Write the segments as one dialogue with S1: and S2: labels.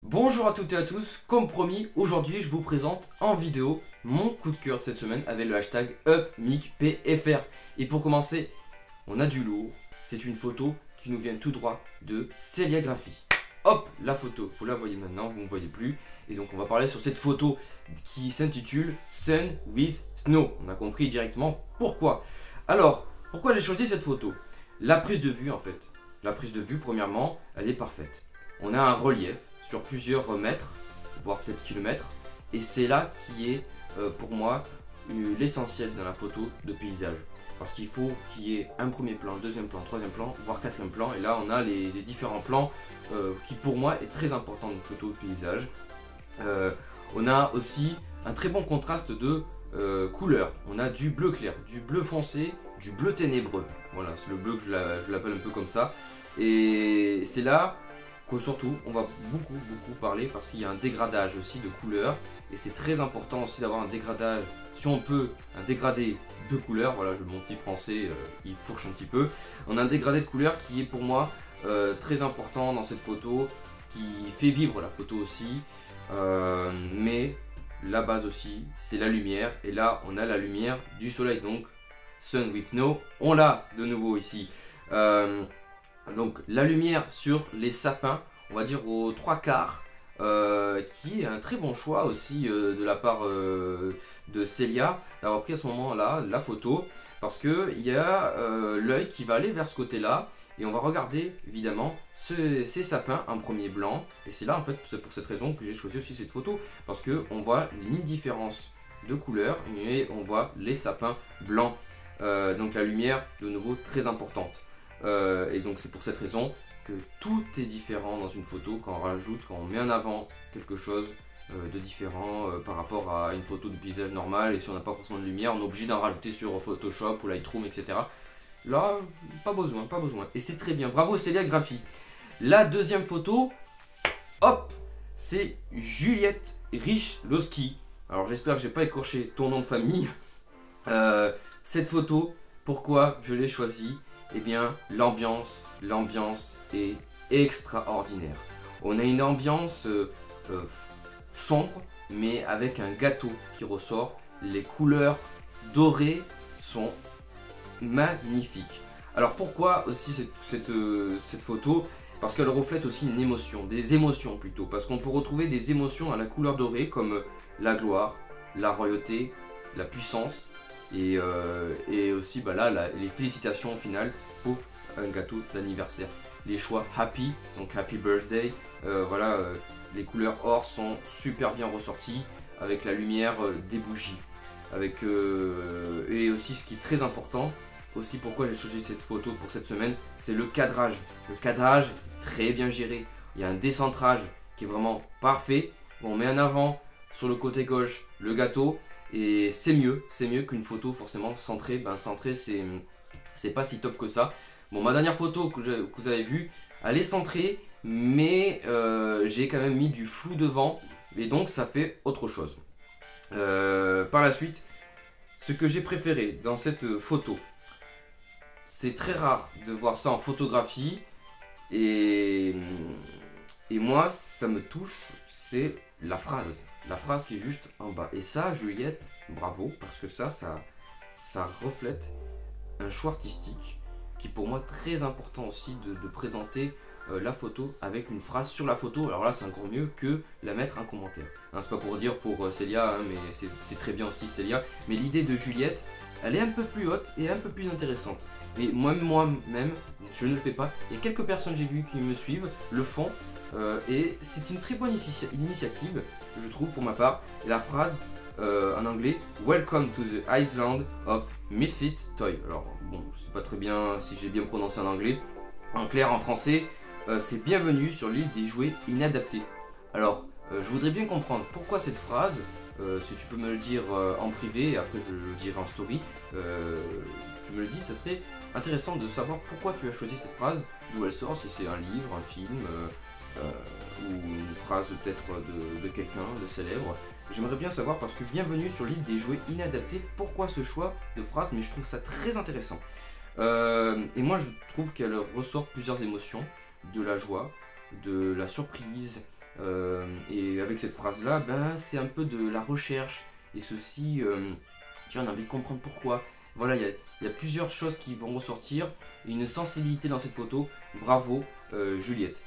S1: Bonjour à toutes et à tous, comme promis, aujourd'hui je vous présente en vidéo mon coup de cœur de cette semaine avec le hashtag UpMicPFR. Et pour commencer, on a du lourd, c'est une photo qui nous vient tout droit de Celia Graphy. Hop, la photo, vous la voyez maintenant, vous ne me voyez plus. Et donc on va parler sur cette photo qui s'intitule Sun with Snow. On a compris directement pourquoi. Alors, pourquoi j'ai choisi cette photo? La prise de vue en fait. La prise de vue, premièrement, elle est parfaite. On a un relief sur plusieurs mètres, voire peut-être kilomètres, et c'est là qui est pour moi l'essentiel dans la photo de paysage. Parce qu'il faut qu'il y ait un premier plan, deuxième plan, troisième plan, voire quatrième plan, et là on a les différents plans qui pour moi est très important dans une photo de paysage. On a aussi un très bon contraste de couleurs. On a du bleu clair, du bleu foncé, du bleu ténébreux. Voilà, c'est le bleu que je l'appelle un peu comme ça. Et c'est là que surtout on va beaucoup parler parce qu'il y a un dégradage aussi de couleurs. Et c'est très important aussi d'avoir un dégradage, si on peut, un dégradé de couleurs. Voilà, mon petit français, il fourche un petit peu. On a un dégradé de couleurs qui est pour moi très important dans cette photo, qui fait vivre la photo aussi. Mais la base aussi, c'est la lumière. Et là, on a la lumière du soleil. Donc, Sun with Snow, on l'a de nouveau ici. Donc, la lumière sur les sapins, on va dire aux trois quarts. Qui est un très bon choix aussi de la part de Celia d'avoir pris à ce moment-là la photo, parce que il y a l'œil qui va aller vers ce côté-là et on va regarder évidemment ces sapins en premier blanc, et c'est là en fait c'est pour cette raison que j'ai choisi aussi cette photo, parce que on voit une différence de couleur et on voit les sapins blancs. Donc la lumière de nouveau très importante, et donc c'est pour cette raison que tout est différent dans une photo quand on rajoute, quand on met en avant quelque chose de différent par rapport à une photo de paysage normal. Et si on n'a pas forcément de lumière, on est obligé d'en rajouter sur Photoshop ou Lightroom, etc. Là, pas besoin, pas besoin. Et c'est très bien. Bravo Celia Graphy. La deuxième photo, hop, c'est Juliette Richlowski. Alors j'espère que j'ai pas écorché ton nom de famille. Cette photo, pourquoi je l'ai choisie? Eh bien, l'ambiance est extraordinaire. On a une ambiance sombre, mais avec un gâteau qui ressort. Les couleurs dorées sont magnifiques. Alors pourquoi aussi cette photo? Parce qu'elle reflète aussi une émotion, des émotions plutôt. Parce qu'on peut retrouver des émotions à la couleur dorée comme la gloire, la royauté, la puissance. Et aussi là, les félicitations au final pour un gâteau d'anniversaire. Les choix happy, donc happy birthday, les couleurs or sont super bien ressorties avec la lumière des bougies. Et aussi ce qui est très important, aussi pourquoi j'ai choisi cette photo pour cette semaine, c'est le cadrage. Le cadrage est très bien géré, il y a un décentrage qui est vraiment parfait. On met en avant sur le côté gauche le gâteau. Et c'est mieux qu'une photo forcément centrée. Centrée, c'est pas si top que ça. Bon, ma dernière photo que vous avez vue, elle est centrée, mais j'ai quand même mis du flou devant, et donc ça fait autre chose. Par la suite, ce que j'ai préféré dans cette photo, c'est très rare de voir ça en photographie, et moi ça me touche, c'est la phrase. La phrase qui est juste en bas. Et ça, Juliette, bravo, parce que ça reflète un choix artistique qui pour moi est très important aussi de présenter la photo avec une phrase sur la photo. Alors là, c'est encore mieux que la mettre en commentaire. Hein, c'est pas pour dire pour Celia, hein, mais c'est très bien aussi Celia. Mais l'idée de Juliette, elle est un peu plus haute et un peu plus intéressante. Mais moi-même, je ne le fais pas. Il y a quelques personnes j'ai vu qui me suivent, le font. Et c'est une très bonne initiative, je trouve pour ma part. Et la phrase en anglais, Welcome to the Island of Misfit Toy. Alors bon, je sais pas très bien si j'ai bien prononcé en anglais. En clair, en français, c'est bienvenue sur l'île des jouets inadaptés. Alors, je voudrais bien comprendre pourquoi cette phrase. Si tu peux me le dire en privé, et après je le dirai en story, tu me le dis, ça serait intéressant de savoir pourquoi tu as choisi cette phrase, d'où elle sort, si c'est un livre, un film, ou une phrase peut-être de quelqu'un de célèbre. J'aimerais bien savoir, parce que bienvenue sur l'île des jouets inadaptés, pourquoi ce choix de phrase, mais je trouve ça très intéressant. Et moi je trouve qu'elle ressort plusieurs émotions, de la joie, de la surprise, Et avec cette phrase là, ben, c'est un peu de la recherche, et ceci, tiens, on a envie de comprendre pourquoi. Voilà, il y a plusieurs choses qui vont ressortir, une sensibilité dans cette photo. Bravo Juliette.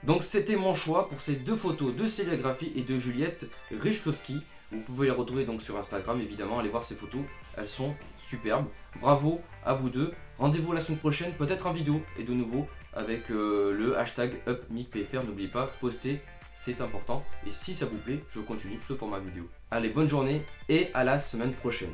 S1: Donc c'était mon choix pour ces deux photos de Célia Graffi et de Juliette Richkowski. Vous pouvez les retrouver donc sur Instagram, évidemment, allez voir ces photos, elles sont superbes. Bravo à vous deux. Rendez-vous la semaine prochaine, peut-être en vidéo, et de nouveau avec le hashtag UpMicPFR. N'oubliez pas, postez, c'est important. Et si ça vous plaît, je continue ce format vidéo. Allez, bonne journée et à la semaine prochaine.